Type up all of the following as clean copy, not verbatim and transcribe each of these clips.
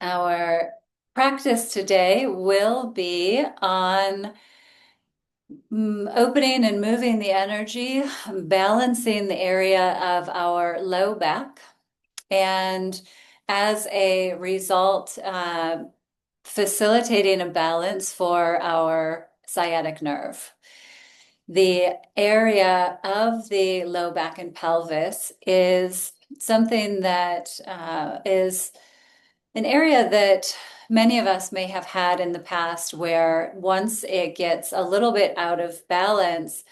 Our practice today will be on opening and moving the energy, balancing the area of our low back, and as a result, facilitating a balance for our sciatic nerve. The area of the low back and pelvis is something that is an area that many of us may have had in the past where once it gets a little bit out of balance,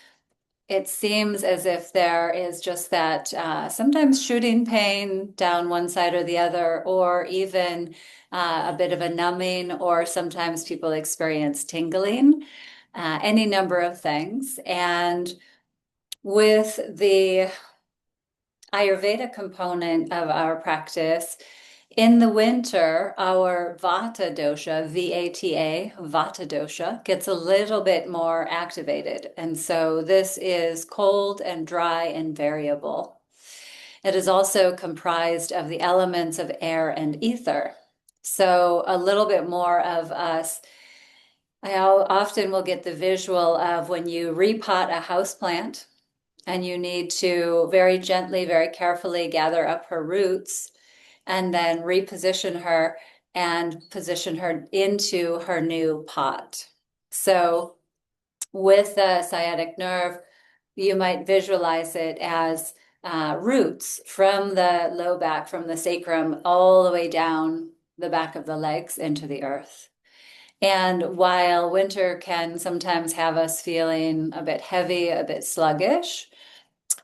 it seems as if there is just that sometimes shooting pain down one side or the other, or even a bit of a numbing, or sometimes people experience tingling, any number of things. And with the Ayurveda component of our practice, in the winter, our Vata dosha, V-A-T-A, Vata dosha, gets a little bit more activated. And so this is cold and dry and variable. It is also comprised of the elements of air and ether. So a little bit more of us. I often will get the visual of when you repot a house plant and you need to very gently, very carefully gather up her roots and then reposition her and position her into her new pot. So with the sciatic nerve, you might visualize it as roots from the low back, from the sacrum, all the way down the back of the legs into the earth. And while winter can sometimes have us feeling a bit heavy, a bit sluggish,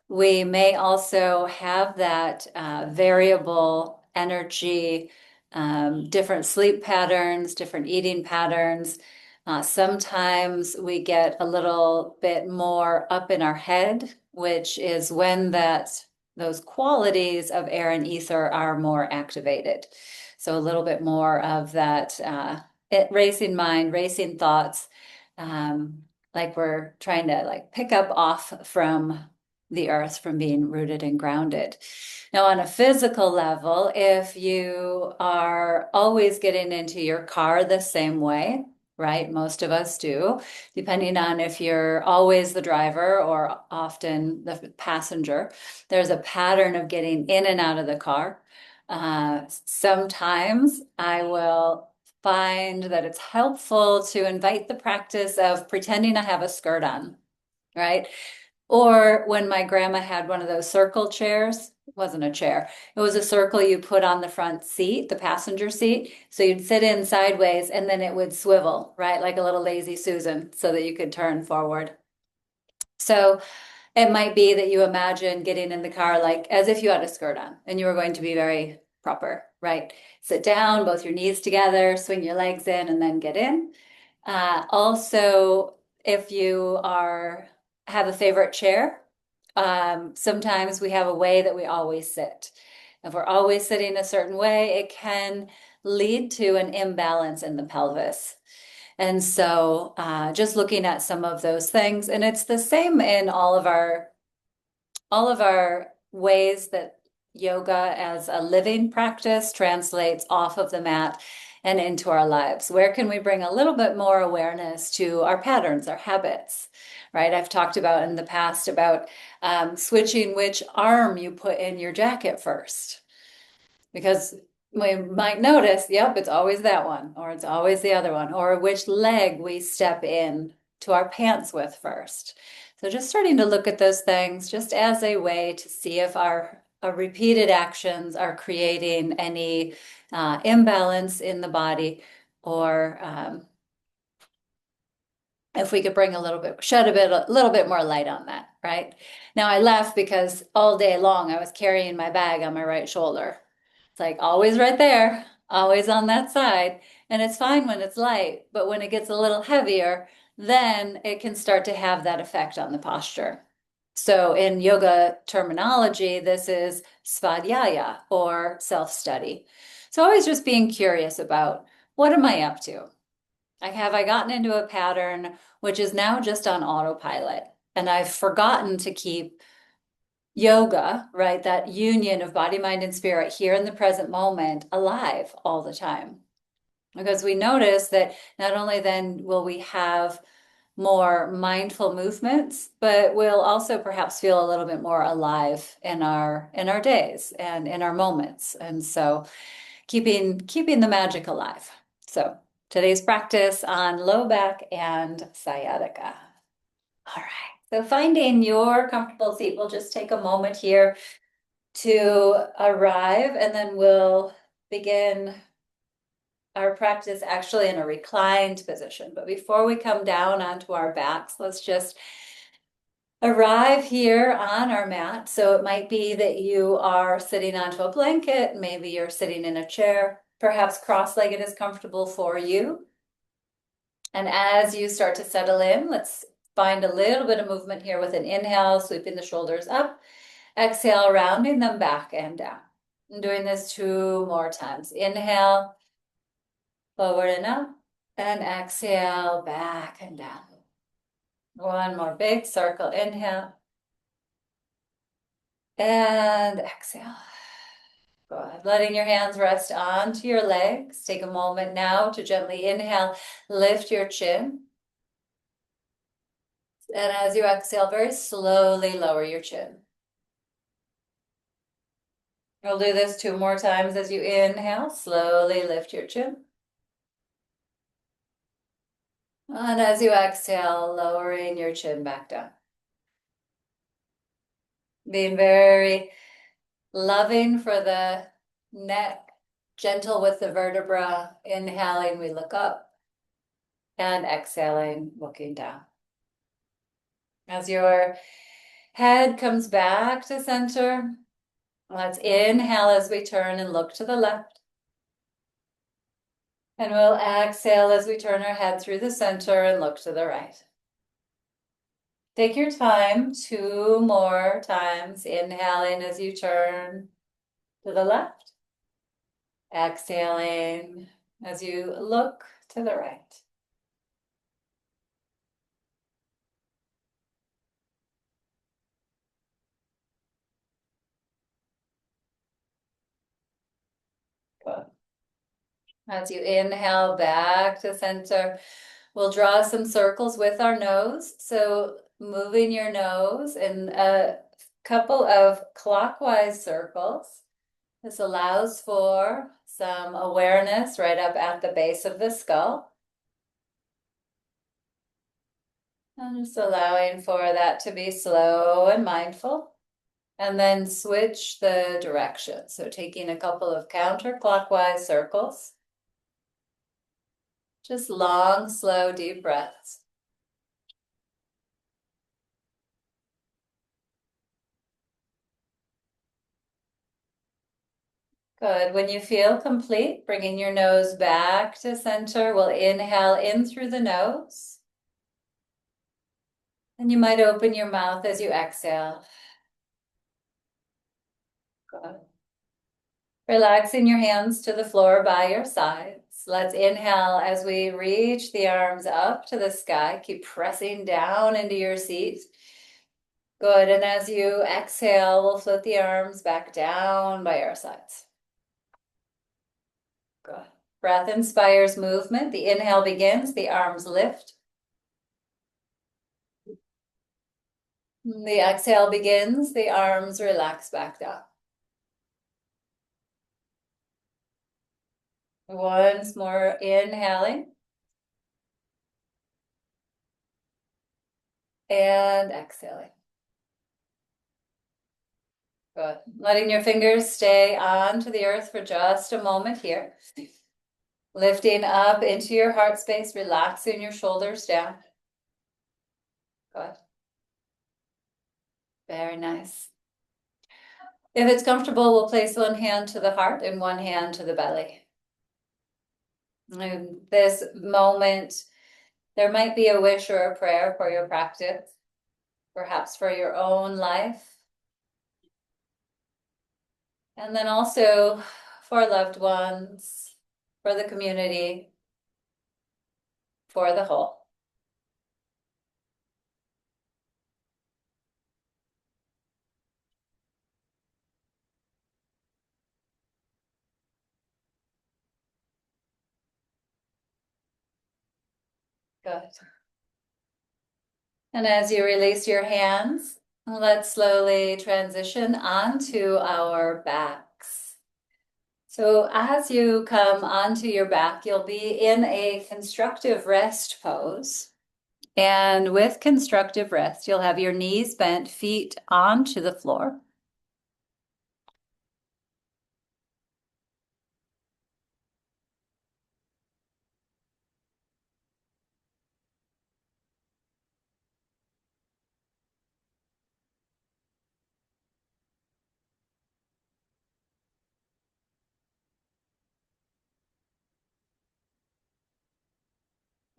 we may also have that variable energy, different sleep patterns, different eating patterns. Sometimes we get a little bit more up in our head, which is when those qualities of air and ether are more activated. So a little bit more of that racing mind, racing thoughts, like we're trying to like pick up off from the earth, from being rooted and grounded. Now, on a physical level, if you are always getting into your car the same way, right? Most of us do, depending on if you're always the driver or often the passenger. There's a pattern of getting in and out of the car. Sometimes I will find that it's helpful to invite the practice of pretending I have a skirt on, right? Or when my grandma had one of those circle chairs, it wasn't a chair, it was a circle you put on the front seat, the passenger seat. So you'd sit in sideways and then it would swivel, right? Like a little lazy Susan so that you could turn forward. So it might be that you imagine getting in the car like as if you had a skirt on and you were going to be very proper, right? Sit down, both your knees together, swing your legs in, and then get in. Also, if you have a favorite chair, sometimes we have a way that we always sit. If we're always sitting a certain way, it can lead to an imbalance in the pelvis. And so just looking at some of those things, and it's the same in all of our ways that yoga as a living practice translates off of the mat and into our lives. Where can we bring a little bit more awareness to our patterns, our habits, right? I've talked about in the past about switching which arm you put in your jacket first, because we might notice, yep, it's always that one, or it's always the other one, or which leg we step in to our pants with first. So just starting to look at those things just as a way to see if our repeated actions are creating any imbalance in the body, or if we could bring shed a little bit more light on that, right? Now I laugh because all day long I was carrying my bag on my right shoulder. It's like always right there, always on that side. And it's fine when it's light, but when it gets a little heavier, then it can start to have that effect on the posture. So in yoga terminology, this is svadhyaya or self-study. So always just being curious about what am I up to? Like, have I gotten into a pattern which is now just on autopilot? And I've forgotten to keep yoga, right? That union of body, mind, and spirit here in the present moment alive all the time. Because we notice that not only then will we have more mindful movements, but we'll also perhaps feel a little bit more alive in our days and in our moments. And so keeping the magic alive. So today's practice on low back and sciatica. All right. So finding your comfortable seat, we'll just take a moment here to arrive, and then we'll begin our practice actually in a reclined position. But before we come down onto our backs, let's just arrive here on our mat. So it might be that you are sitting onto a blanket, maybe you're sitting in a chair, perhaps cross-legged is comfortable for you. And as you start to settle in, let's find a little bit of movement here with an inhale, sweeping the shoulders up, exhale, rounding them back and down. I'm doing this 2 more times. Inhale, forward and up, and exhale, back and down. 1 more big circle, inhale, and exhale. Go ahead, letting your hands rest onto your legs. Take a moment now to gently inhale, lift your chin. And as you exhale, very slowly lower your chin. We'll do this 2 more times as you inhale, slowly lift your chin. And as you exhale, lowering your chin back down. Being very loving for the neck, gentle with the vertebra. Inhaling, we look up. And exhaling, looking down. As your head comes back to center, let's inhale as we turn and look to the left. And we'll exhale as we turn our head through the center and look to the right. Take your time, 2 more times, inhaling as you turn to the left, exhaling as you look to the right. Good. As you inhale back to center, we'll draw some circles with our nose. So moving your nose in a couple of clockwise circles. This allows for some awareness right up at the base of the skull. And just allowing for that to be slow and mindful. And then switch the direction. So taking a couple of counterclockwise circles. Just long, slow, deep breaths. Good. When you feel complete, bringing your nose back to center, we'll inhale in through the nose. And you might open your mouth as you exhale. Good. Relaxing your hands to the floor by your sides. Let's inhale as we reach the arms up to the sky. Keep pressing down into your seat. Good. And as you exhale, we'll float the arms back down by our sides. Good. Breath inspires movement. The inhale begins, the arms lift. The exhale begins, the arms relax back down. Once more, inhaling. And exhaling. Good. Letting your fingers stay onto the earth for just a moment here. Lifting up into your heart space, relaxing your shoulders down. Good. Very nice. If it's comfortable, we'll place 1 hand to the heart and 1 hand to the belly. In this moment, there might be a wish or a prayer for your practice, perhaps for your own life. And then also for loved ones, for the community, for the whole. Good. And as you release your hands, let's slowly transition onto our backs. So as you come onto your back, you'll be in a constructive rest pose. And with constructive rest, you'll have your knees bent, feet onto the floor.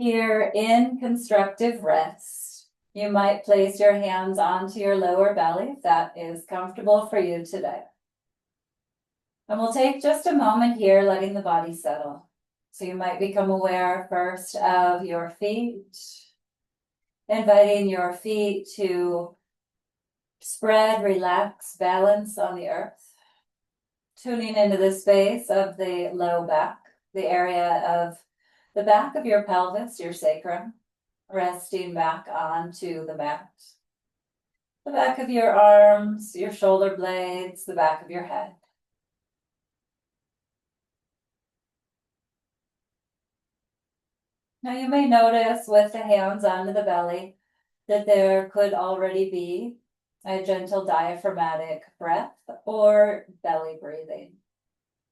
Here in constructive rest, you might place your hands onto your lower belly if that is comfortable for you today. And we'll take just a moment here, letting the body settle. So you might become aware first of your feet, inviting your feet to spread, relax, balance on the earth. Tuning into the space of the low back, the area of the back of your pelvis, your sacrum, resting back onto the mat. The back of your arms, your shoulder blades, the back of your head. Now you may notice with the hands onto the belly that there could already be a gentle diaphragmatic breath or belly breathing.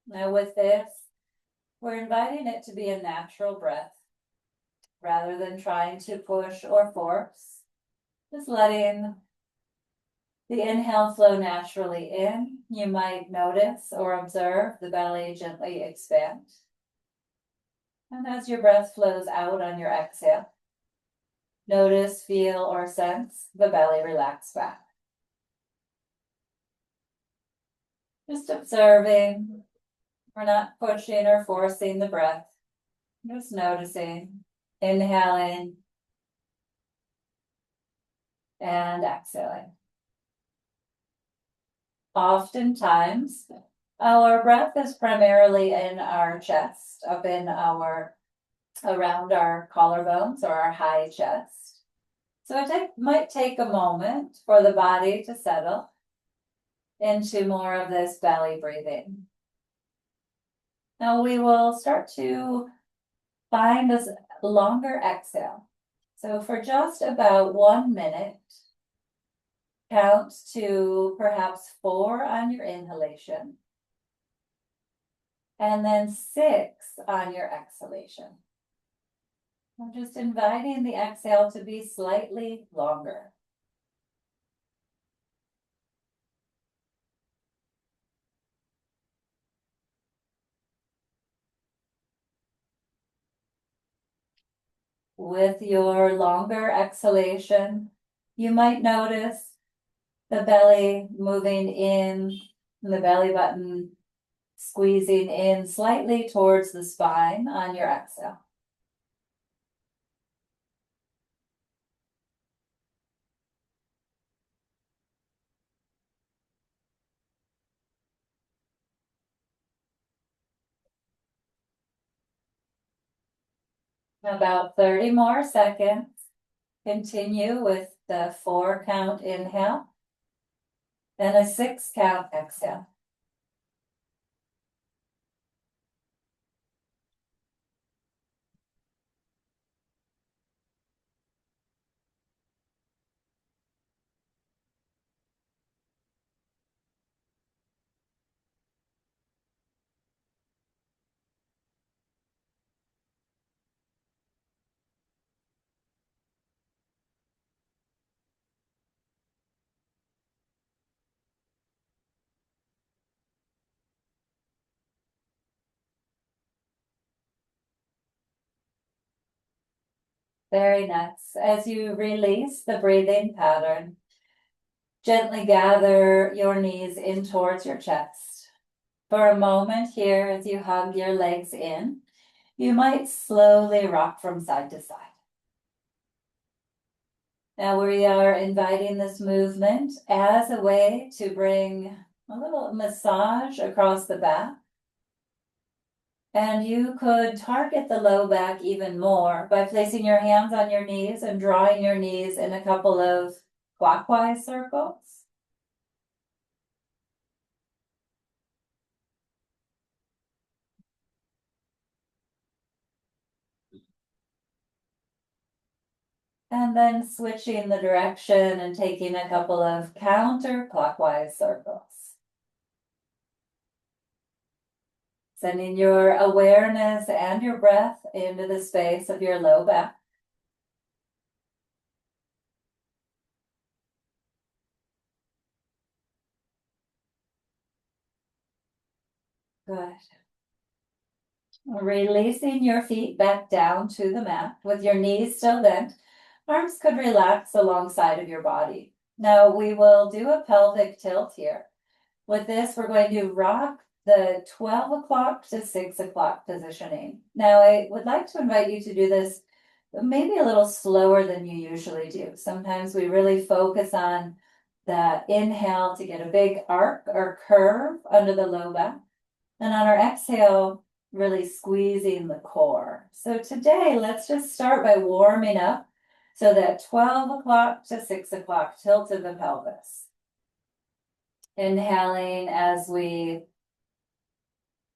Now with this, we're inviting it to be a natural breath rather than trying to push or force. Just letting the inhale flow naturally in. You might notice or observe the belly gently expand. And as your breath flows out on your exhale, notice, feel, or sense the belly relax back. Just observing. We're not pushing or forcing the breath. Just noticing, inhaling, and exhaling. Oftentimes, our breath is primarily in our chest, up in around our collarbones or our high chest. So it might take a moment for the body to settle into more of this belly breathing. Now we will start to find this longer exhale. So for just about 1 minute, count to perhaps 4 on your inhalation, and then 6 on your exhalation. I'm just inviting the exhale to be slightly longer. With your longer exhalation, you might notice the belly moving in, the belly button squeezing in slightly towards the spine on your exhale. About 30 more seconds. Continue with the 4 count inhale, then a 6 count exhale. Very nice. As you release the breathing pattern, gently gather your knees in towards your chest. For a moment here, as you hug your legs in, you might slowly rock from side to side. Now we are inviting this movement as a way to bring a little massage across the back And you could target the low back even more by placing your hands on your knees and drawing your knees in a couple of clockwise circles. And then switching the direction and taking a couple of counterclockwise circles. Sending your awareness and your breath into the space of your low back. Good. Releasing your feet back down to the mat with your knees still bent. Arms could relax alongside of your body. Now we will do a pelvic tilt here. With this, we're going to rock the 12 o'clock to 6 o'clock positioning. Now I would like to invite you to do this maybe a little slower than you usually do. Sometimes we really focus on the inhale to get a big arc or curve under the low back. And on our exhale, really squeezing the core. So today, let's just start by warming up. So that 12 o'clock to 6 o'clock tilt of the pelvis. Inhaling as we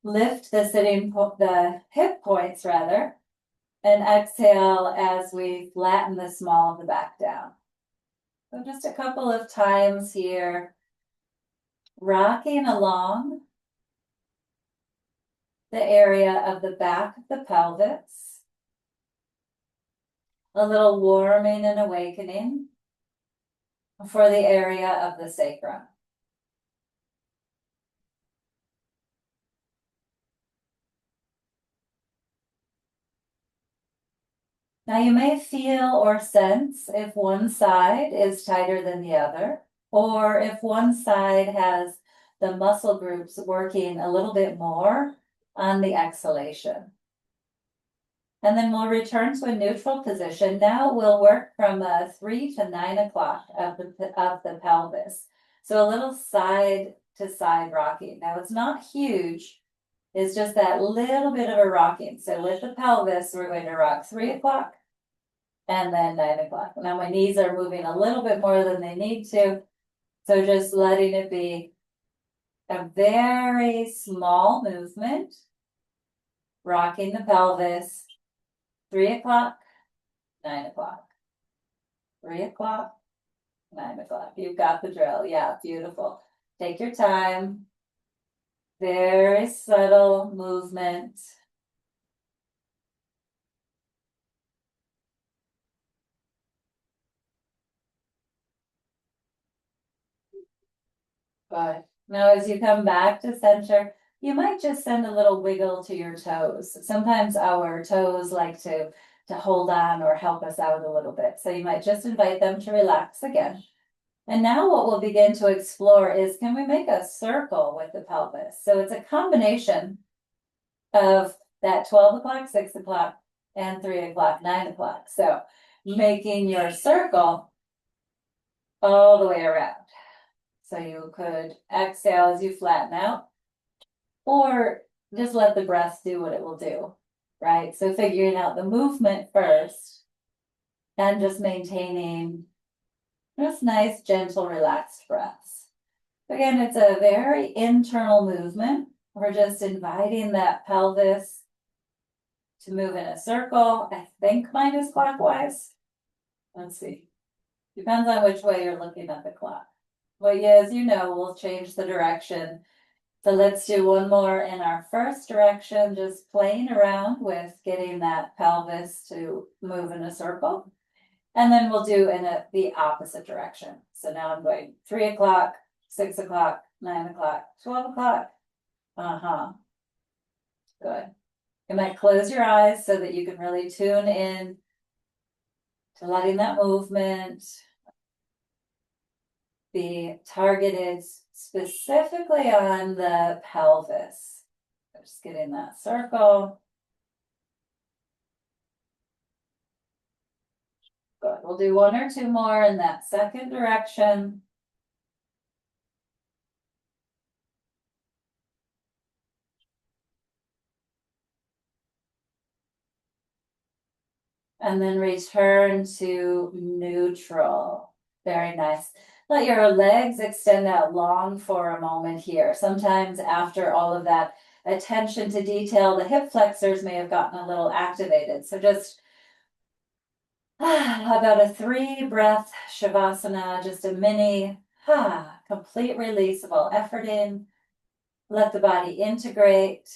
lift the hip points rather, and exhale as we flatten the small of the back down. So just a couple of times here, rocking along the area of the back of the pelvis. A little warming and awakening for the area of the sacrum. Now you may feel or sense if one side is tighter than the other, or if one side has the muscle groups working a little bit more on the exhalation. And then we'll return to a neutral position. Now we'll work from 3 to 9 o'clock of the pelvis. So a little side to side rocking. Now it's not huge. It's just that little bit of a rocking. So with the pelvis, we're going to rock 3 o'clock and then 9 o'clock. Now my knees are moving a little bit more than they need to. So just letting it be a very small movement, rocking the pelvis, 3 o'clock, 9 o'clock, 3 o'clock, 9 o'clock. You've got the drill. Yeah, beautiful. Take your time. Very subtle movement. Good. Now, as you come back to center, you might just send a little wiggle to your toes. Sometimes our toes like to hold on or help us out a little bit. So you might just invite them to relax again. And now what we'll begin to explore is, can we make a circle with the pelvis? So it's a combination of that 12 o'clock, 6 o'clock, and 3 o'clock, 9 o'clock. So making your circle all the way around. So you could exhale as you flatten out, or just let the breath do what it will do, right? So figuring out the movement first and just maintaining just nice, gentle, relaxed breaths. Again, it's a very internal movement. We're just inviting that pelvis to move in a circle. I think mine is clockwise. Let's see. Depends on which way you're looking at the clock. But yeah, as you know, we'll change the direction. So let's do one more in our first direction, just playing around with getting that pelvis to move in a circle. And then we'll do in the opposite direction. So now I'm going 3 o'clock, 6 o'clock, 9 o'clock, 12 o'clock. Good. You might close your eyes so that you can really tune in to letting that movement be targeted specifically on the pelvis. Just getting that circle. Good. We'll do 1 or 2 more in that second direction. And then return to neutral. Very nice. Let your legs extend out long for a moment here. Sometimes after all of that attention to detail, the hip flexors may have gotten a little activated. So just about a 3-breath Shavasana, just a mini complete release of all effort in. Let the body integrate.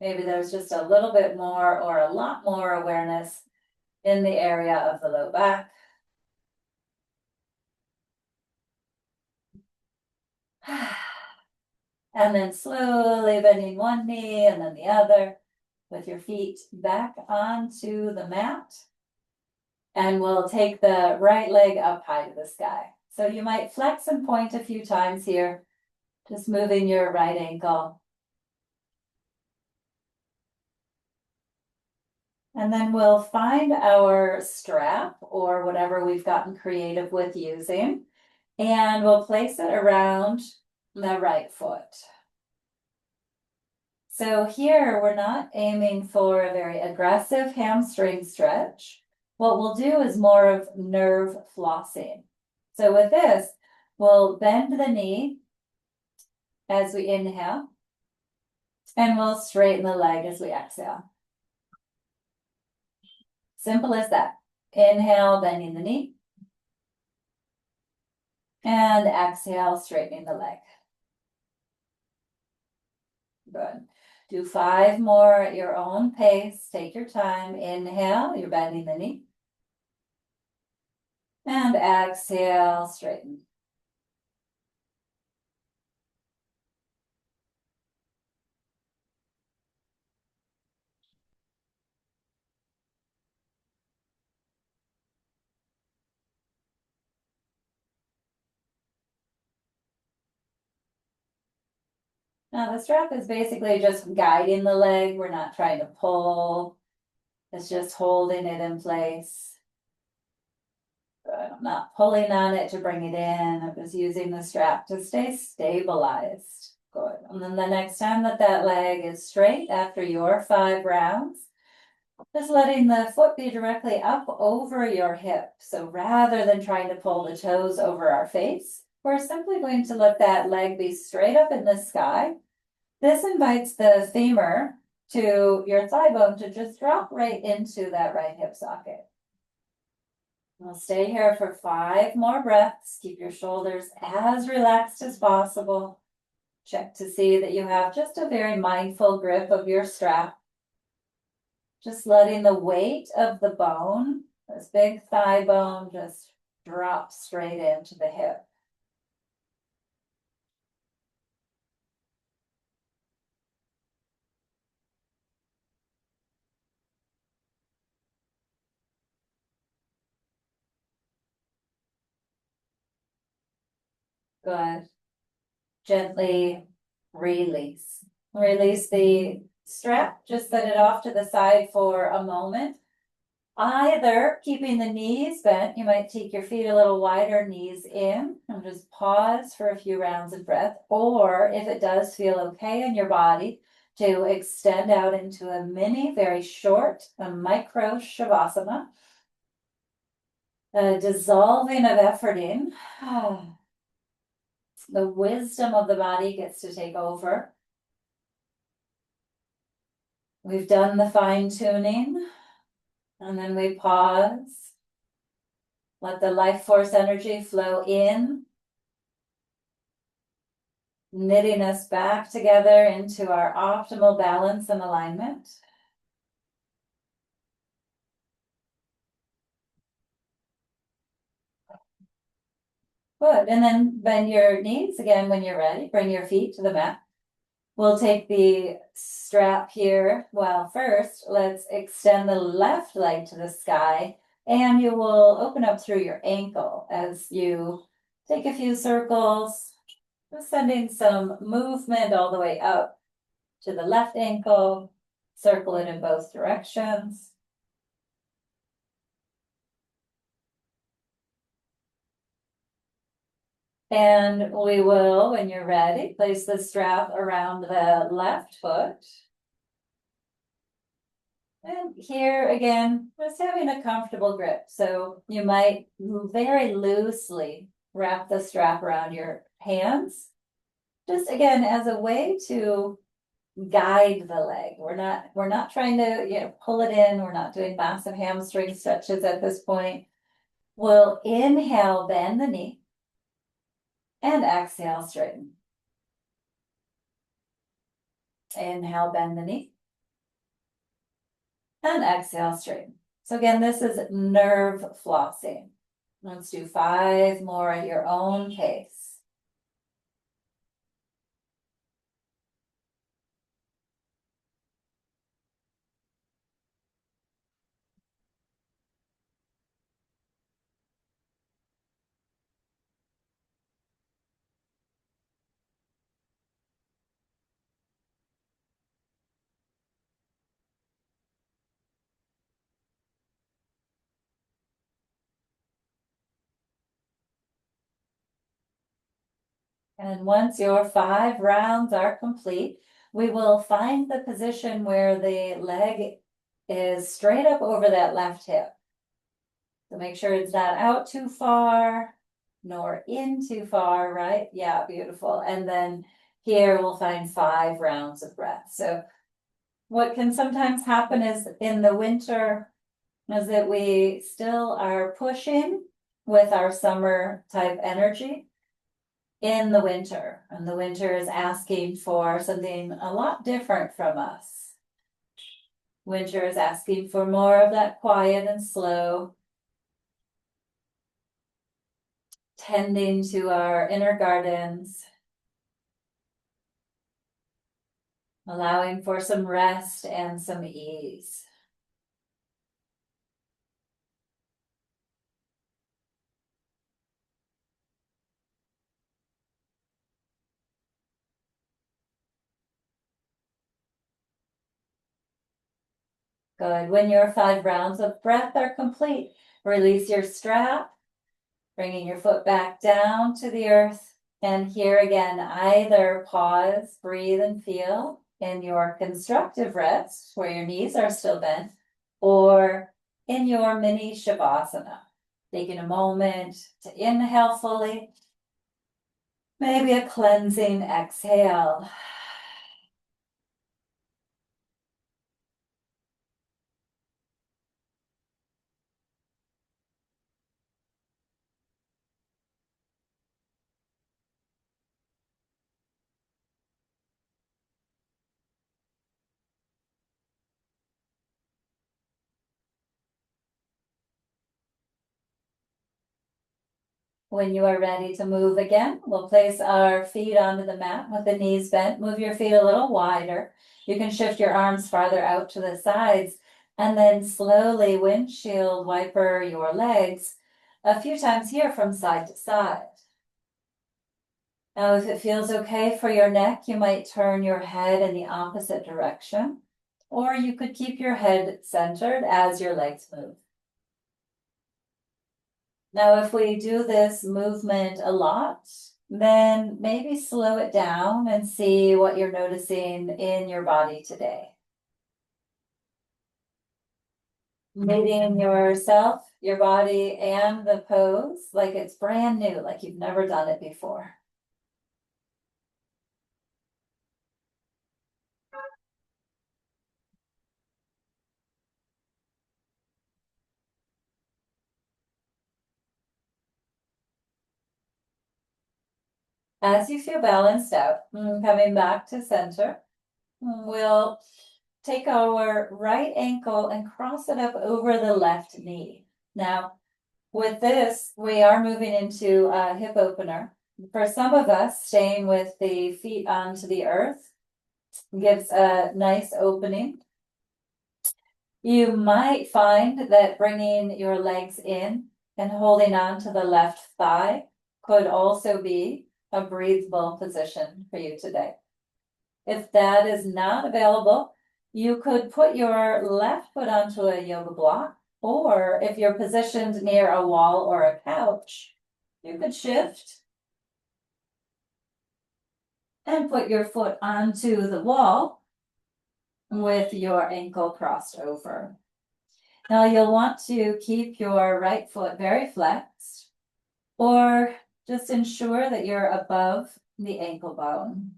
Maybe there's just a little bit more or a lot more awareness in the area of the low back. And then slowly bending one knee and then the other with your feet back onto the mat. And we'll take the right leg up high to the sky. So you might flex and point a few times here, just moving your right ankle. And then we'll find our strap or whatever we've gotten creative with using, and we'll place it around the right foot. So here we're not aiming for a very aggressive hamstring stretch. What we'll do is more of nerve flossing. So with this, we'll bend the knee as we inhale, and we'll straighten the leg as we exhale. Simple as that. Inhale, bending the knee. And exhale, straightening the leg. Good. Do 5 more at your own pace. Take your time. Inhale, you're bending the knee. And exhale, straighten. Now the strap is basically just guiding the leg. We're not trying to pull. It's just holding it in place. Good. I'm not pulling on it to bring it in. I'm just using the strap to stay stabilized. Good. And then the next time that leg is straight after your 5 rounds, just letting the foot be directly up over your hip. So rather than trying to pull the toes over our face, we're simply going to let that leg be straight up in the sky. This invites the femur to your thigh bone to just drop right into that right hip socket. We'll stay here for 5 more breaths. Keep your shoulders as relaxed as possible. Check to see that you have just a very mindful grip of your strap. Just letting the weight of the bone, this big thigh bone, just drop straight into the hip. Good. Gently release. Release the strap, just set it off to the side for a moment. Either keeping the knees bent, you might take your feet a little wider, knees in, and just pause for a few rounds of breath. Or if it does feel okay in your body, to extend out into a mini, very short, a micro Shavasana. A dissolving of effort in. The wisdom of the body gets to take over. We've done the fine tuning, and then we pause. Let the life force energy flow in, knitting us back together into our optimal balance and alignment. Good. And then bend your knees again when you're ready. Bring your feet to the mat. We'll take the strap here. Well, first, let's extend the left leg to the sky, and you will open up through your ankle as you take a few circles, just sending some movement all the way up to the left ankle. Circle it in both directions. And we will, when you're ready, place the strap around the left foot. And here again, just having a comfortable grip. So you might very loosely wrap the strap around your hands. Just again, as a way to guide the leg. We're not trying to, pull it in. We're not doing massive hamstring stretches at this point. We'll inhale, bend the knee, and exhale, straighten. Inhale, bend the knee, and exhale, straighten. So again, this is nerve flossing. Let's do 5 more at your own pace. And once your 5 rounds are complete, we will find the position where the leg is straight up over that left hip. So make sure it's not out too far, nor in too far, right? Yeah, beautiful. And then here we'll find 5 rounds of breath. So what can sometimes happen is in the winter is that we still are pushing with our summer type energy in the winter. And the winter is asking for something a lot different from us. Winter is asking for more of that quiet and slow, tending to our inner gardens, allowing for some rest and some ease. Good. When your 5 rounds of breath are complete, release your strap, bringing your foot back down to the earth. And here again, either pause, breathe, and feel in your constructive rest, where your knees are still bent, or in your mini Shavasana. Taking a moment to inhale fully, maybe a cleansing exhale. When you are ready to move again, we'll place our feet onto the mat with the knees bent. Move your feet a little wider. You can shift your arms farther out to the sides and then slowly windshield wiper your legs a few times here from side to side. Now, if it feels okay for your neck, you might turn your head in the opposite direction, or you could keep your head centered as your legs move. Now, if we do this movement a lot, then maybe slow it down and see what you're noticing in your body today. Meeting yourself, your body, and the pose like it's brand new, like you've never done it before. As you feel balanced out, coming back to center, we'll take our right ankle and cross it up over the left knee. Now, with this, we are moving into a hip opener. For some of us, staying with the feet onto the earth gives a nice opening. You might find that bringing your legs in and holding on to the left thigh could also be a breathable position for you today. If that is not available, you could put your left foot onto a yoga block, or if you're positioned near a wall or a couch, you could shift and put your foot onto the wall with your ankle crossed over. Now you'll want to keep your right foot very flexed, or just ensure that you're above the ankle bone.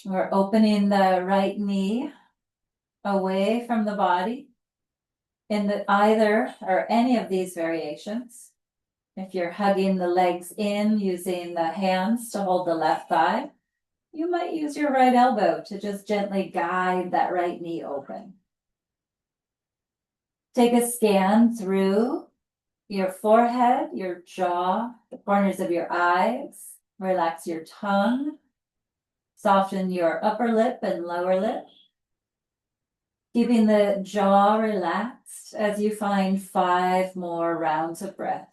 We're opening the right knee away from the body in either or any of these variations. If you're hugging the legs in using the hands to hold the left thigh, you might use your right elbow to just gently guide that right knee open. Take a scan through your forehead, your jaw, the corners of your eyes. Relax your tongue. Soften your upper lip and lower lip. Keeping the jaw relaxed as you find 5 more rounds of breath.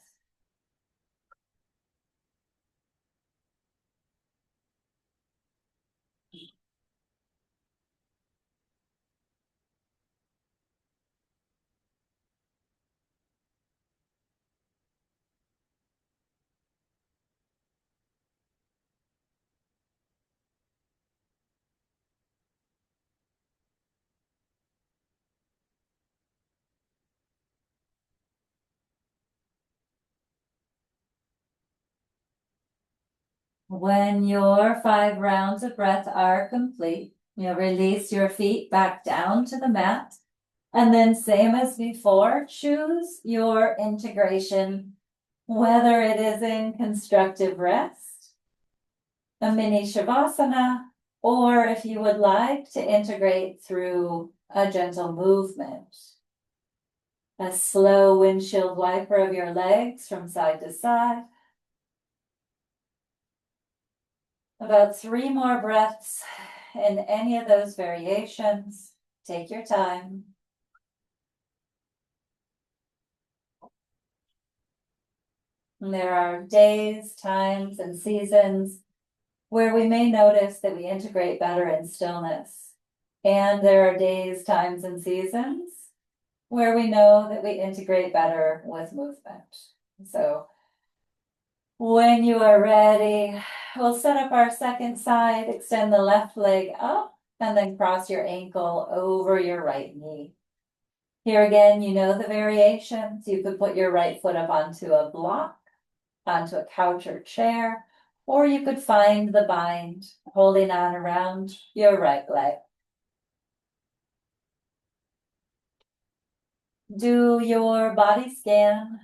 When your 5 rounds of breath are complete, you'll release your feet back down to the mat. And then same as before, choose your integration, whether it is in constructive rest, a mini shavasana, or if you would like to integrate through a gentle movement. A slow windshield wiper of your legs from side to side. About 3 more breaths in any of those variations. Take your time. And there are days, times, and seasons where we may notice that we integrate better in stillness. And there are days, times, and seasons where we know that we integrate better with movement. So when you are ready, we'll set up our second side, extend the left leg up, and then cross your ankle over your right knee. Here again, you know the variations. You could put your right foot up onto a block, onto a couch or chair, or you could find the bind holding on around your right leg. Do your body scan,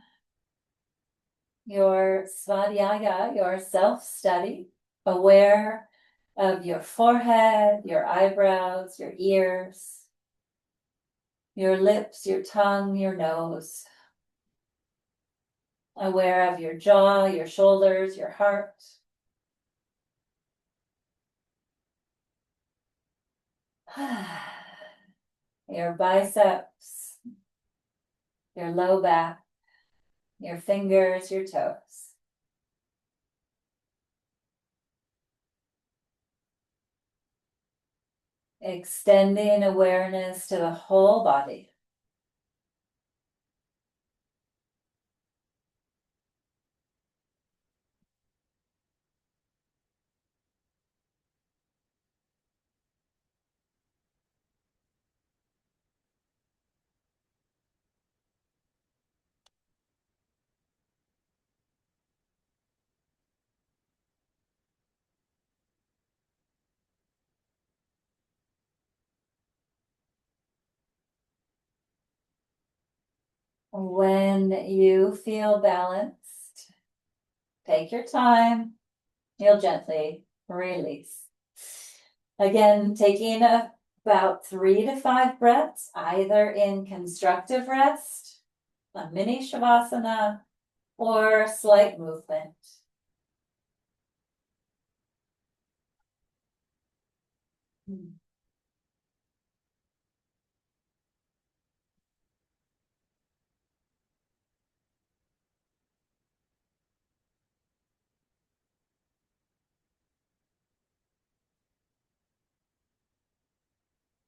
your svadhyaya, your self-study, aware of your forehead, your eyebrows, your ears, your lips, your tongue, your nose. Aware of your jaw, your shoulders, your heart. Your biceps, your low back, your fingers, your toes. Extending awareness to the whole body. When you feel balanced, take your time. You'll gently release. Again, taking about 3 to 5 breaths, either in constructive rest, a mini shavasana, or slight movement.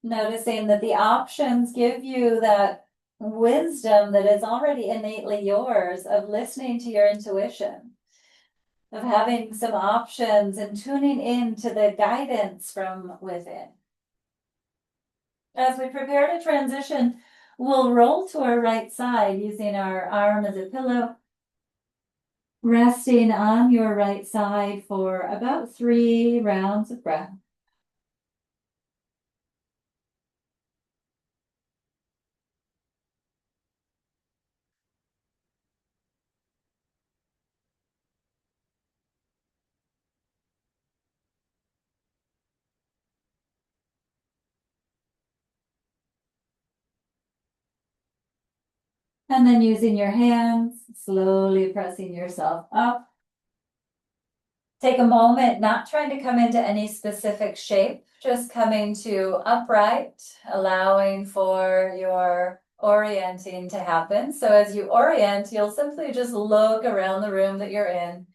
Noticing that the options give you that wisdom that is already innately yours of listening to your intuition, of having some options and tuning in to the guidance from within. As we prepare to transition, we'll roll to our right side using our arm as a pillow, resting on your right side for about 3 rounds of breath. And then using your hands, slowly pressing yourself up. Take a moment, not trying to come into any specific shape, just coming to upright, allowing for your orienting to happen. So as you orient, you'll simply just look around the room that you're in.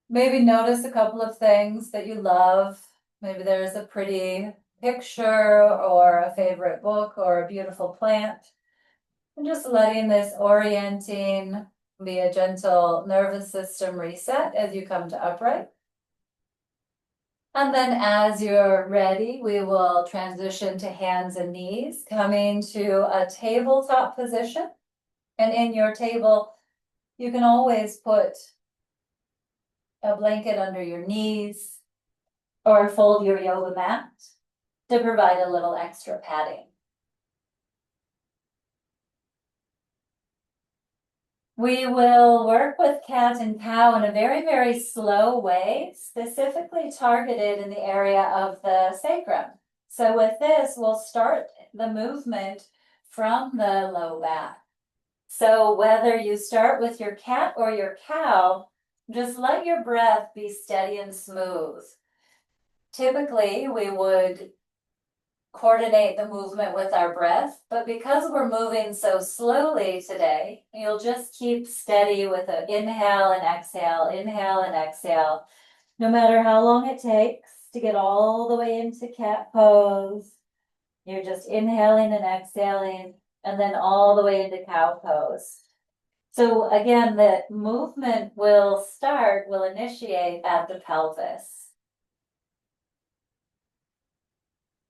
Maybe notice a couple of things that you love. Maybe there's a pretty picture or a favorite book or a beautiful plant. And just letting this orienting be a gentle nervous system reset as you come to upright. And then as you're ready, we will transition to hands and knees, coming to a tabletop position. And in your table, you can always put a blanket under your knees or fold your yoga mat to provide a little extra padding. We will work with cat and cow in a very, very slow way, specifically targeted in the area of the sacrum. So with this, we'll start the movement from the low back. So whether you start with your cat or your cow, just let your breath be steady and smooth. Typically, we would coordinate the movement with our breath, but because we're moving so slowly today, you'll just keep steady with an inhale and exhale, no matter how long it takes to get all the way into cat pose. You're just inhaling and exhaling, and then all the way into cow pose. So again, the movement will initiate at the pelvis.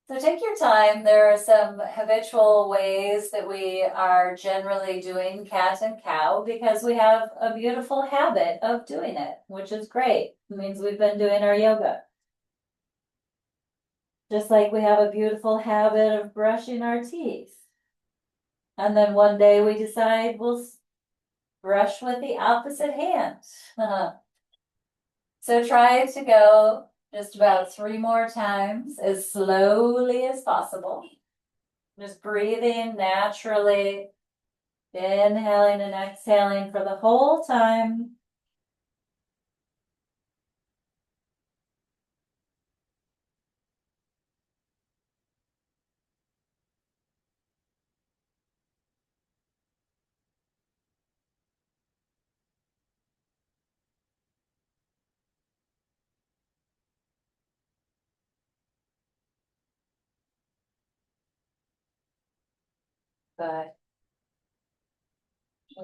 So take your time. There are some habitual ways that we are generally doing cat and cow because we have a beautiful habit of doing it, which is great. It means we've been doing our yoga. Just like we have a beautiful habit of brushing our teeth. And then one day we decide we'll brush with the opposite hand. So try to go just about 3 more times as slowly as possible. Just breathing naturally, inhaling and exhaling for the whole time. But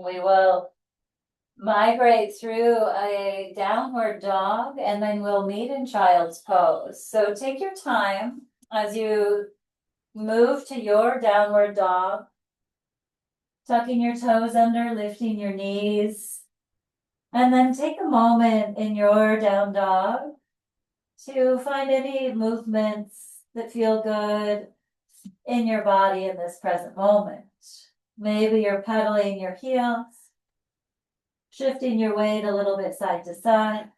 we will migrate through a downward dog and then we'll meet in child's pose. So take your time as you move to your downward dog, tucking your toes under, lifting your knees, and then take a moment in your down dog to find any movements that feel good in your body in this present moment. Maybe you're pedaling your heels, shifting your weight a little bit side to side,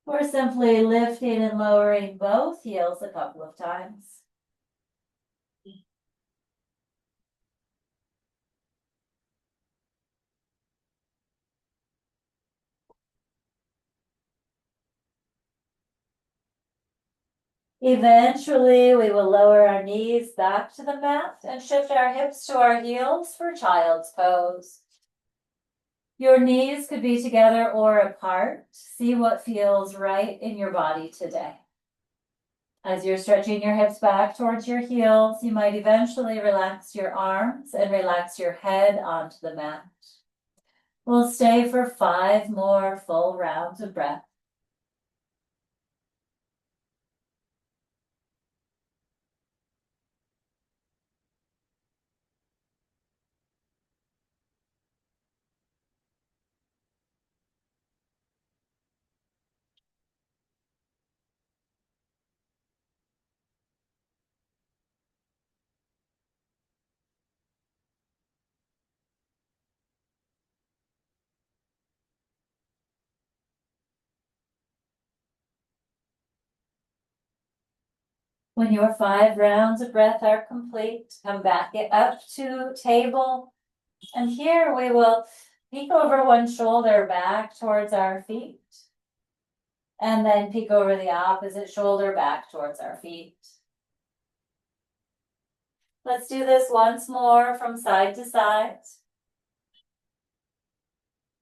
or simply lifting and lowering both heels a couple of times. Eventually, we will lower our knees back to the mat and shift our hips to our heels for child's pose. Your knees could be together or apart. See what feels right in your body today. As you're stretching your hips back towards your heels, you might eventually relax your arms and relax your head onto the mat. We'll stay for 5 more full rounds of breath. When your 5 rounds of breath are complete, come back up to table. And here we will peek over one shoulder back towards our feet. And then peek over the opposite shoulder back towards our feet. Let's do this once more from side to side.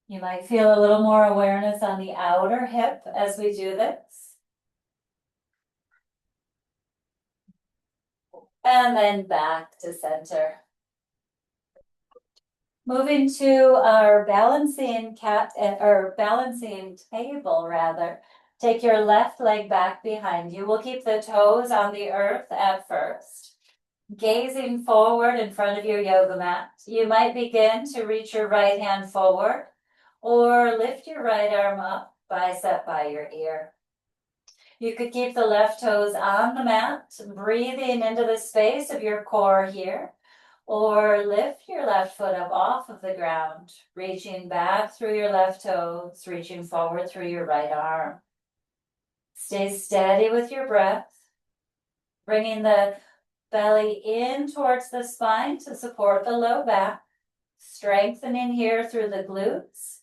You might feel a little more awareness on the outer hip as we do this. And then back to center. Moving to our balancing balancing table rather. Take your left leg back behind you. We'll keep the toes on the earth at first. Gazing forward in front of your yoga mat. You might begin to reach your right hand forward or lift your right arm up, bicep by your ear. You could keep the left toes on the mat, breathing into the space of your core here. Or lift your left foot up off of the ground, reaching back through your left toes, reaching forward through your right arm. Stay steady with your breath, bringing the belly in towards the spine to support the low back, strengthening here through the glutes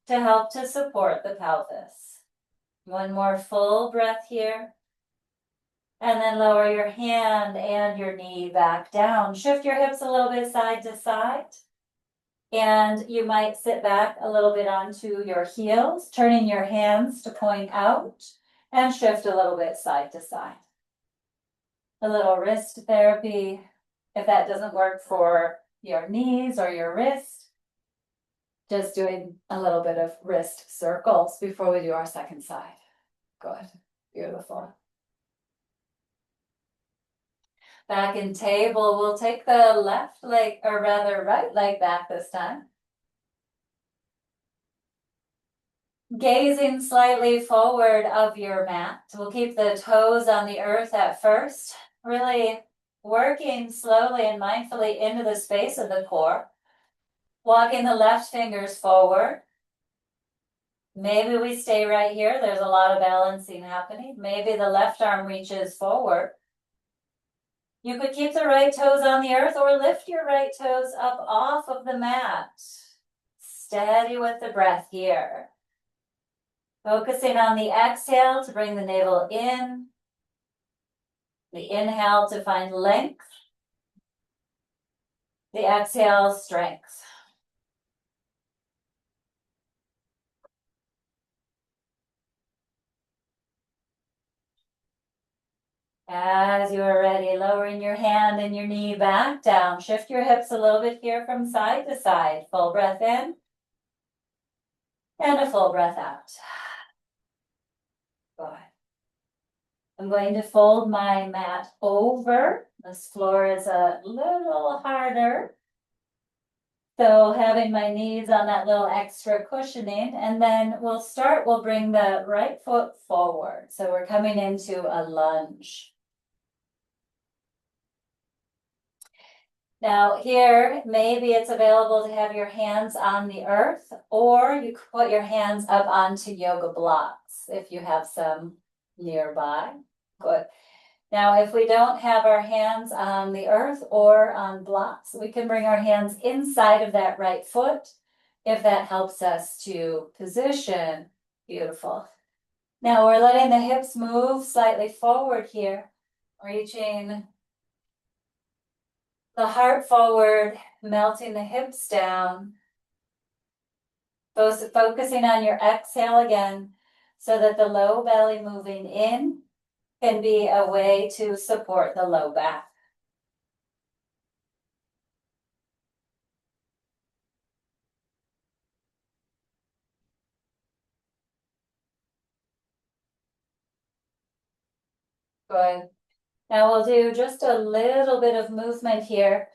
to help to support the pelvis. One more full breath here. And then lower your hand and your knee back down. Shift your hips a little bit side to side. And you might sit back a little bit onto your heels, turning your hands to point out and shift a little bit side to side. A little wrist therapy. If that doesn't work for your knees or your wrist, just doing a little bit of wrist circles before we do our second side. Good. Beautiful. Back in table, we'll take the left leg, or rather right leg back this time. Gazing slightly forward of your mat. We'll keep the toes on the earth at first. Really working slowly and mindfully into the space of the core. Walking the left fingers forward. Maybe we stay right here. There's a lot of balancing happening. Maybe the left arm reaches forward. You could keep the right toes on the earth or lift your right toes up off of the mat. Steady with the breath here. Focusing on the exhale to bring the navel in. The inhale to find length. The exhale, strength. As you are ready, lowering your hand and your knee back down. Shift your hips a little bit here from side to side. Full breath in. And a full breath out. Good. I'm going to fold my mat over. This floor is a little harder. So having my knees on that little extra cushioning, and then we'll bring the right foot forward. So we're coming into a lunge. Now here, maybe it's available to have your hands on the earth, or you could put your hands up onto yoga blocks if you have some nearby. Good. Now, if we don't have our hands on the earth or on blocks, we can bring our hands inside of that right foot if that helps us to position. Beautiful. Now we're letting the hips move slightly forward here, reaching the heart forward, melting the hips down. Focusing on your exhale again so that the low belly moving in can be a way to support the low back. Good. Now we'll do just a little bit of movement here.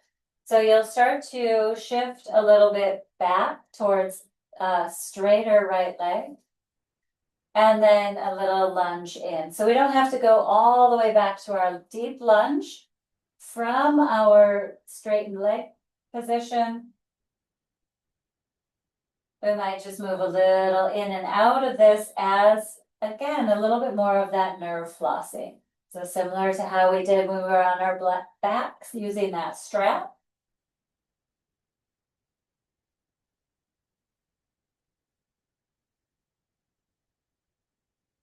So you'll start to shift a little bit back towards a straighter right leg. And then a little lunge in. So we don't have to go all the way back to our deep lunge. From our straightened leg position, we might just move a little in and out of this as, again, a little bit more of that nerve flossing. So similar to how we did when we were on our backs using that strap.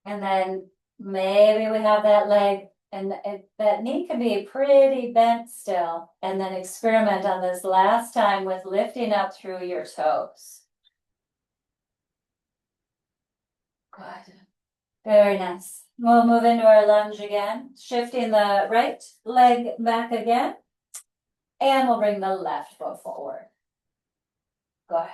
And then maybe we have that leg and that knee can be pretty bent still. And then experiment on this last time with lifting up through your toes. Good. Very nice. We'll move into our lunge again, shifting the right leg back again. And we'll bring the left foot forward. Good.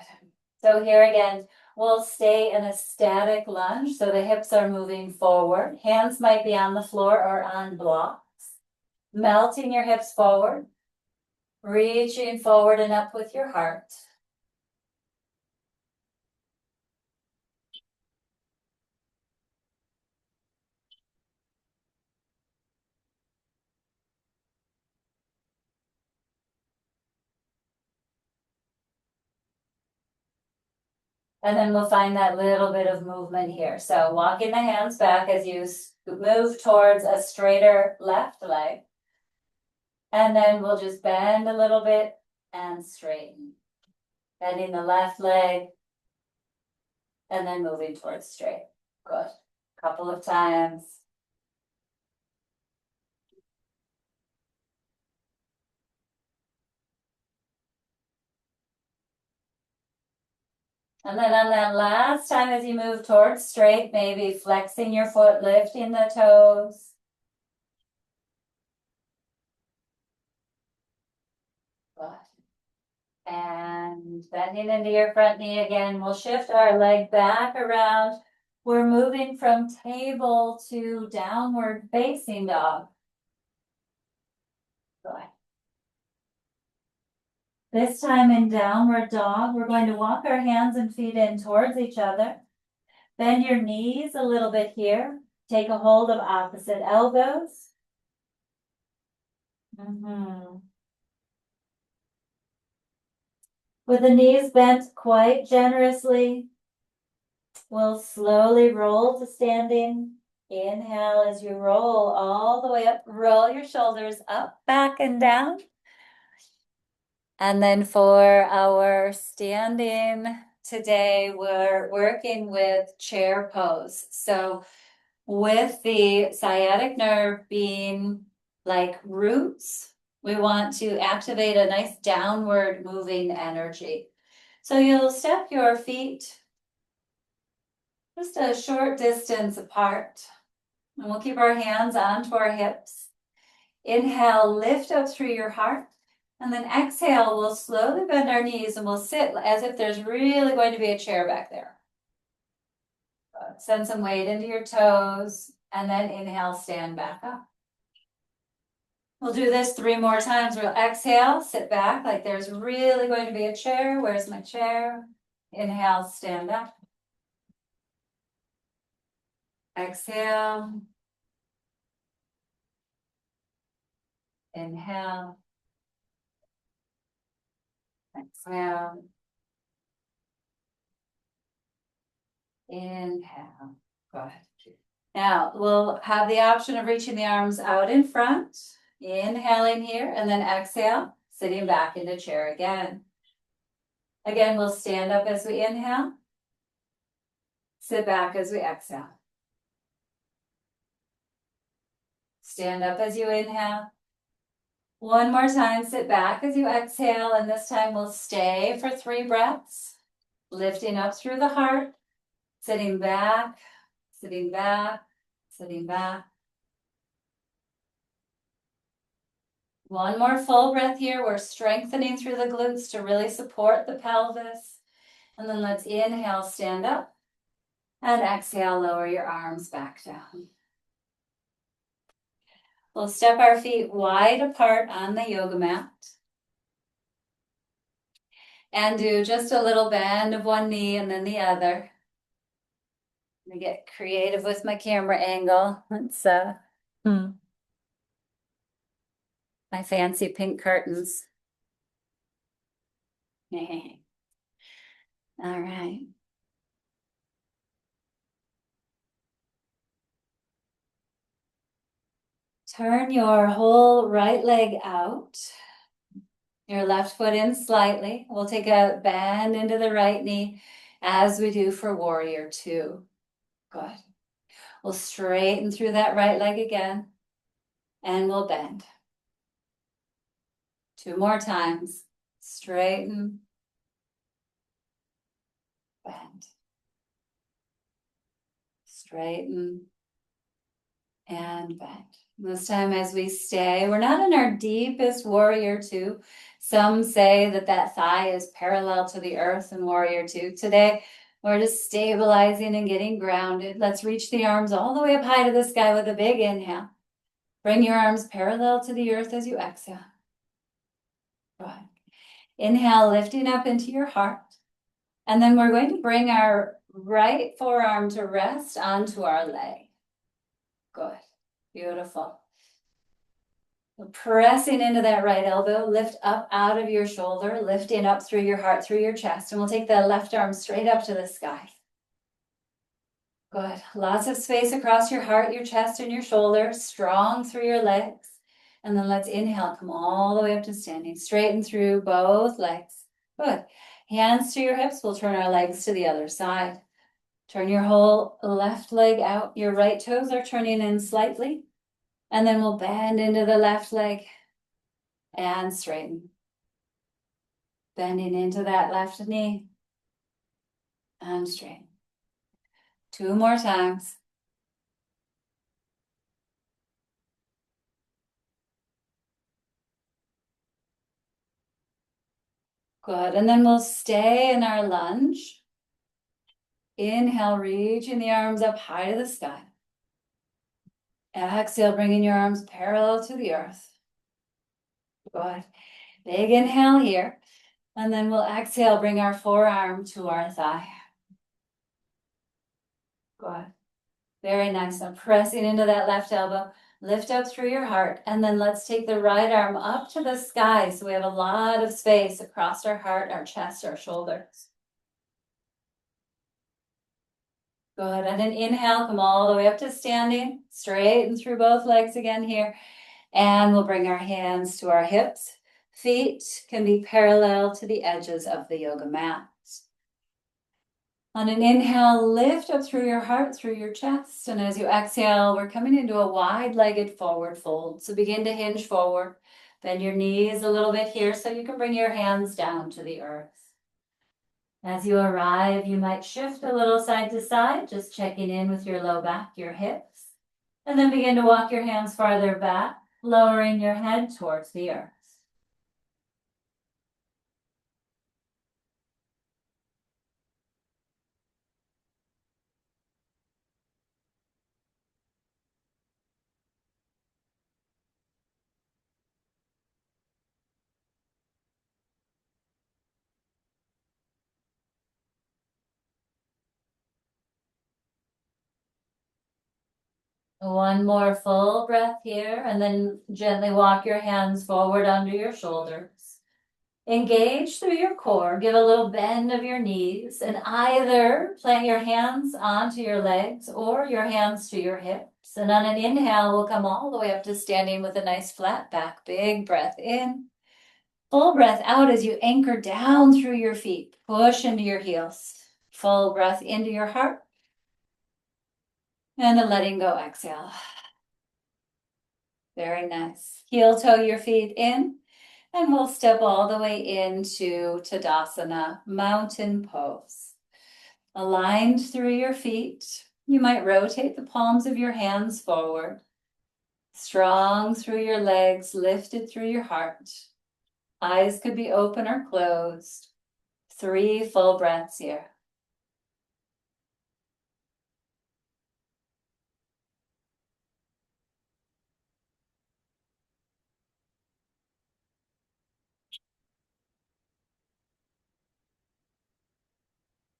So here again, we'll stay in a static lunge. So the hips are moving forward. Hands might be on the floor or on blocks. Melting your hips forward. Reaching forward and up with your heart. And then we'll find that little bit of movement here. So walking the hands back as you move towards a straighter left leg. And then we'll just bend a little bit and straighten. Bending the left leg and then moving towards straight. Good. Couple of times. And then on that last time as you move towards straight, maybe flexing your foot, lifting the toes. Good. And bending into your front knee again. We'll shift our leg back around. We're moving from table to downward facing dog. Good. This time in downward dog, we're going to walk our hands and feet in towards each other. Bend your knees a little bit here. Take a hold of opposite elbows. With the knees bent quite generously, we'll slowly roll to standing. Inhale as you roll all the way up. Roll your shoulders up, back, and down. And then for our standing today, we're working with chair pose. So with the sciatic nerve being like roots, we want to activate a nice downward moving energy. So you'll step your feet just a short distance apart. And we'll keep our hands onto our hips. Inhale, lift up through your heart. And then exhale, we'll slowly bend our knees and we'll sit as if there's really going to be a chair back there. Send some weight into your toes. And then inhale, stand back up. We'll do this 3 more times. We'll exhale, sit back like there's really going to be a chair. Where's my chair? Inhale, stand up. Exhale. Inhale. Exhale. Inhale. Good. Now we'll have the option of reaching the arms out in front. Inhaling here and then exhale, sitting back into chair again. Again, we'll stand up as we inhale. Sit back as we exhale. Stand up as you inhale. One more time, sit back as you exhale, and this time we'll stay for 3 breaths. Lifting up through the heart, sitting back, sitting back, sitting back. One more full breath here. We're strengthening through the glutes to really support the pelvis. And then let's inhale, stand up. And exhale, lower your arms back down. We'll step our feet wide apart on the yoga mat. And do just a little bend of one knee and then the other. I'm gonna get creative with my camera angle. It's my fancy pink curtains. All right. Turn your whole right leg out. Your left foot in slightly. We'll take a bend into the right knee as we do for warrior two. Good. We'll straighten through that right leg again and we'll bend. Two more times. Straighten, bend. Straighten and bend. This time as we stay, we're not in our deepest warrior two. Some say that that thigh is parallel to the earth in warrior two. Today, we're just stabilizing and getting grounded. Let's reach the arms all the way up high to the sky with a big inhale. Bring your arms parallel to the earth as you exhale. Good. Inhale, lifting up into your heart. And then we're going to bring our right forearm to rest onto our leg. Good. Beautiful. Pressing into that right elbow, lift up out of your shoulder, lifting up through your heart, through your chest. And we'll take the left arm straight up to the sky. Good. Lots of space across your heart, your chest, and your shoulders. Strong through your legs. And then let's inhale, come all the way up to standing. Straighten through both legs. Good. Hands to your hips. We'll turn our legs to the other side. Turn your whole left leg out. Your right toes are turning in slightly. And then we'll bend into the left leg and straighten. Bending into that left knee and straighten. Two more times. Good. And then we'll stay in our lunge. Inhale, reaching the arms up high to the sky. Exhale, bringing your arms parallel to the earth. Good. Big inhale here. And then we'll exhale, bring our forearm to our thigh. Good. Very nice. Now pressing into that left elbow. Lift up through your heart. And then let's take the right arm up to the sky. So we have a lot of space across our heart, our chest, our shoulders. Good. And then inhale, come all the way up to standing. Straighten through both legs again here. And we'll bring our hands to our hips. Feet can be parallel to the edges of the yoga mat. On an inhale, lift up through your heart, through your chest. And as you exhale, we're coming into a wide-legged forward fold. So begin to hinge forward. Bend your knees a little bit here so you can bring your hands down to the earth. As you arrive, you might shift a little side to side, just checking in with your low back, your hips. And then begin to walk your hands farther back, lowering your head towards the earth. One more full breath here, and then gently walk your hands forward under your shoulders. Engage through your core. Give a little bend of your knees, and either plant your hands onto your legs or your hands to your hips. And on an inhale, we'll come all the way up to standing with a nice flat back. Big breath in. Full breath out as you anchor down through your feet. Push into your heels. Full breath into your heart. And a letting go exhale. Very nice. Heel toe your feet in, and we'll step all the way into Tadasana, mountain pose. Aligned through your feet, you might rotate the palms of your hands forward. Strong through your legs, lifted through your heart. Eyes could be open or closed. 3 full breaths here.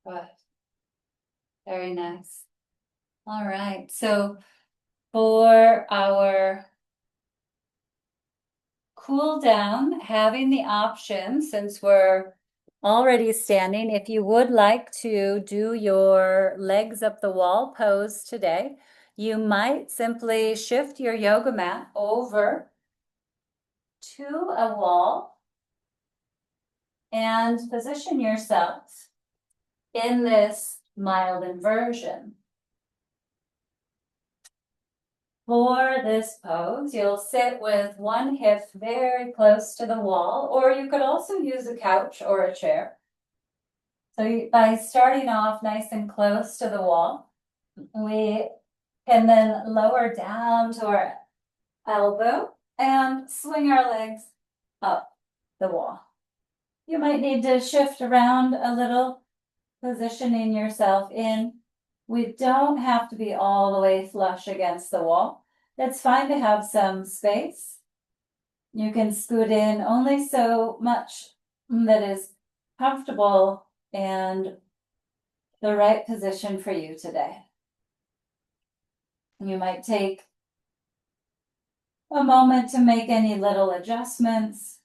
Good. Very nice. All right. So for our cool down, having the option, since we're already standing, if you would like to do your legs up the wall pose today, you might simply shift your yoga mat over to a wall and position yourself in this mild inversion. For this pose, you'll sit with one hip very close to the wall, or you could also use a couch or a chair. So by starting off nice and close to the wall, we can then lower down to our elbow and swing our legs up the wall. You might need to shift around a little, positioning yourself in. We don't have to be all the way flush against the wall. It's fine to have some space. You can scoot in only so much that is comfortable and the right position for you today. You might take a moment to make any little adjustments.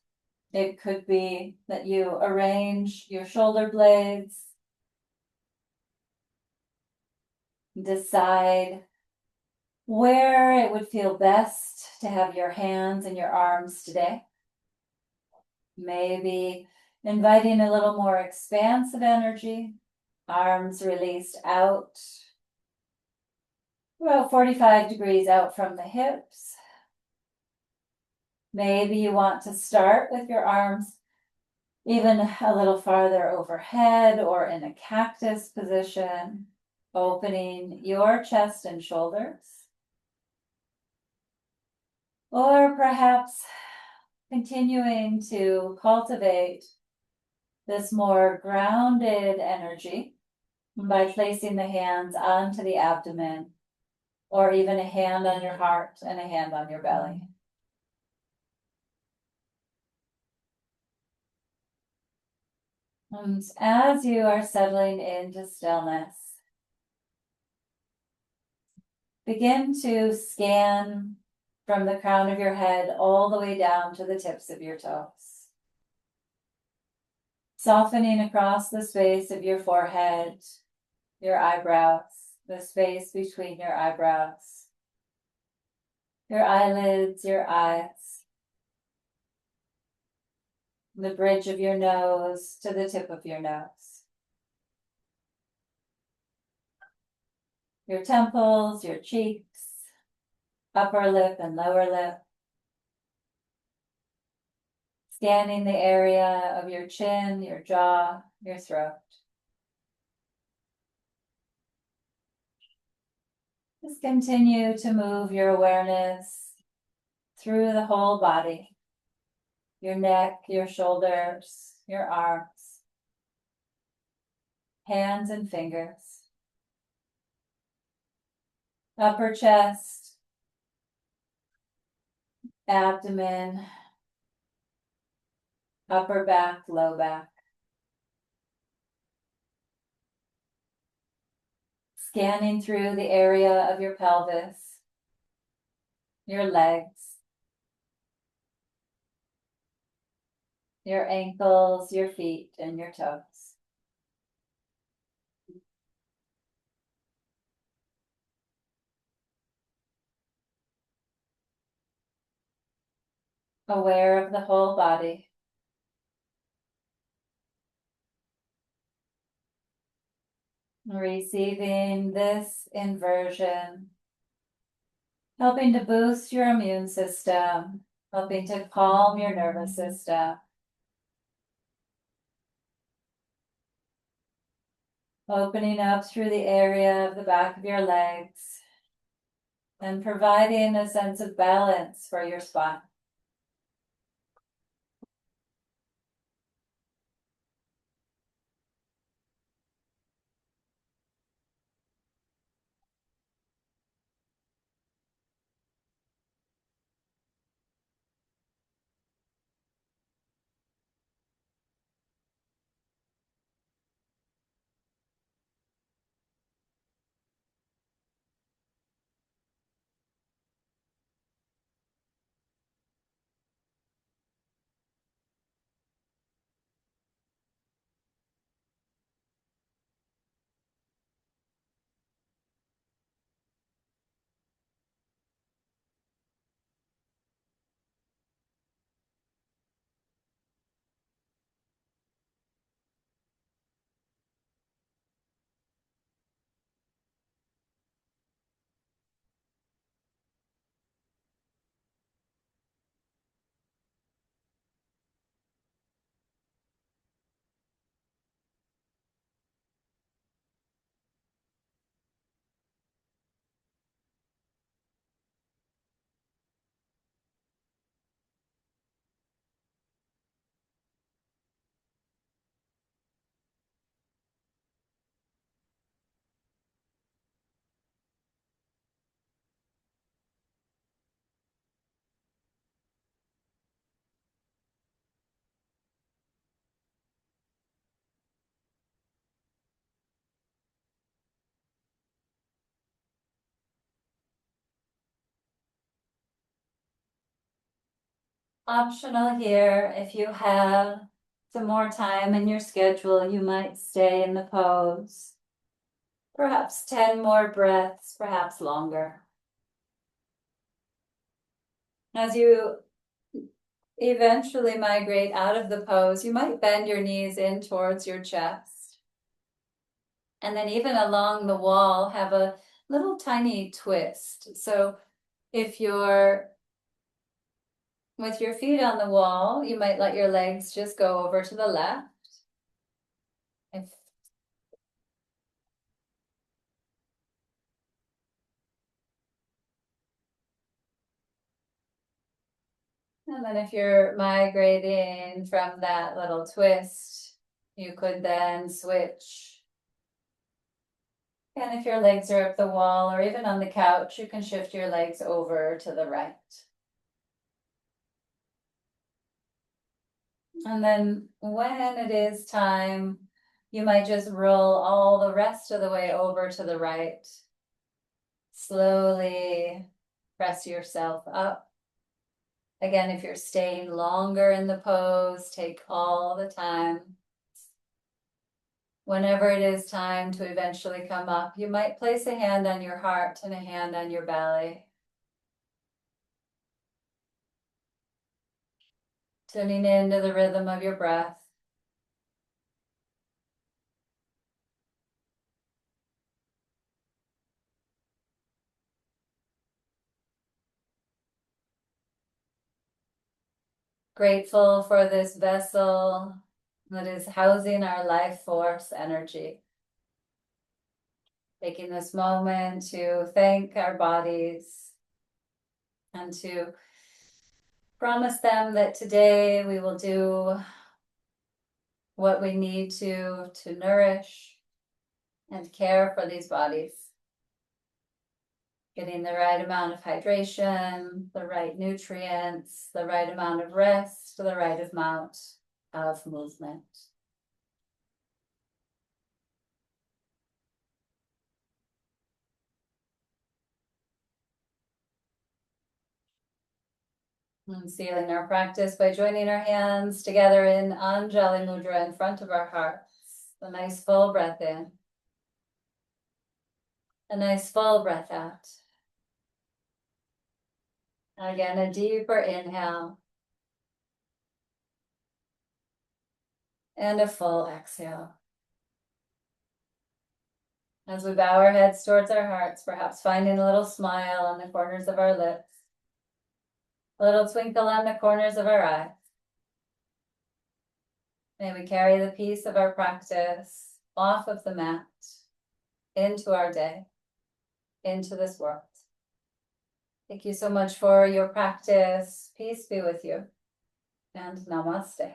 It could be that you arrange your shoulder blades, decide where it would feel best to have your hands and your arms today. Maybe inviting a little more expansive energy, arms released out, about 45 degrees out from the hips. Maybe you want to start with your arms even a little farther overhead or in a cactus position, opening your chest and shoulders. Or perhaps continuing to cultivate this more grounded energy by placing the hands onto the abdomen, or even a hand on your heart and a hand on your belly. And as you are settling into stillness, begin to scan from the crown of your head all the way down to the tips of your toes. Softening across the space of your forehead, your eyebrows, the space between your eyebrows, your eyelids, your eyes, the bridge of your nose to the tip of your nose, your temples, your cheeks, upper lip and lower lip, scanning the area of your chin, your jaw, your throat. Just continue to move your awareness through the whole body, your neck, your shoulders, your arms, hands and fingers, upper chest, abdomen, upper back, low back. Scanning through the area of your pelvis, your legs, your ankles, your feet, and your toes. Aware of the whole body. Receiving this inversion, helping to boost your immune system, helping to calm your nervous system. Opening up through the area of the back of your legs and providing a sense of balance for your spine. Optional here, if you have some more time in your schedule, you might stay in the pose. Perhaps 10 more breaths, perhaps longer. As you eventually migrate out of the pose, you might bend your knees in towards your chest. And then even along the wall, have a little tiny twist. So if you're with your feet on the wall, you might let your legs just go over to the left. If And then if you're migrating from that little twist, you could then switch. And if your legs are up the wall or even on the couch, you can shift your legs over to the right. And then when it is time, you might just roll all the rest of the way over to the right. Slowly press yourself up. Again, if you're staying longer in the pose, take all the time. Whenever it is time to eventually come up, you might place a hand on your heart and a hand on your belly. Tuning into the rhythm of your breath. Grateful for this vessel that is housing our life force energy. Taking this moment to thank our bodies and to promise them that today we will do what we need to nourish and care for these bodies. Getting the right amount of hydration, the right nutrients, the right amount of rest, the right amount of movement. And sealing our practice by joining our hands together in Anjali Mudra in front of our hearts. A nice full breath in. A nice full breath out. Again, a deeper inhale. And a full exhale. As we bow our heads towards our hearts, perhaps finding a little smile on the corners of our lips. A little twinkle on the corners of our eyes. May we carry the peace of our practice off of the mat, into our day, into this world. Thank you so much for your practice. Peace be with you. And namaste.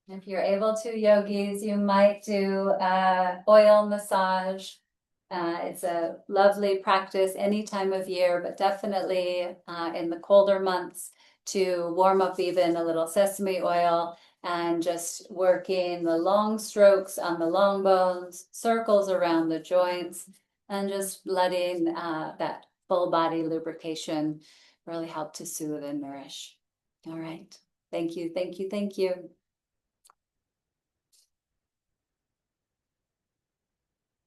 If you're able to, yogis, you might do oil massage. It's a lovely practice any time of year, but definitely in the colder months to warm up even a little sesame oil and just working the long strokes on the long bones, circles around the joints, and just letting that full body lubrication really help to soothe and nourish. All right. Thank you, thank you, thank you.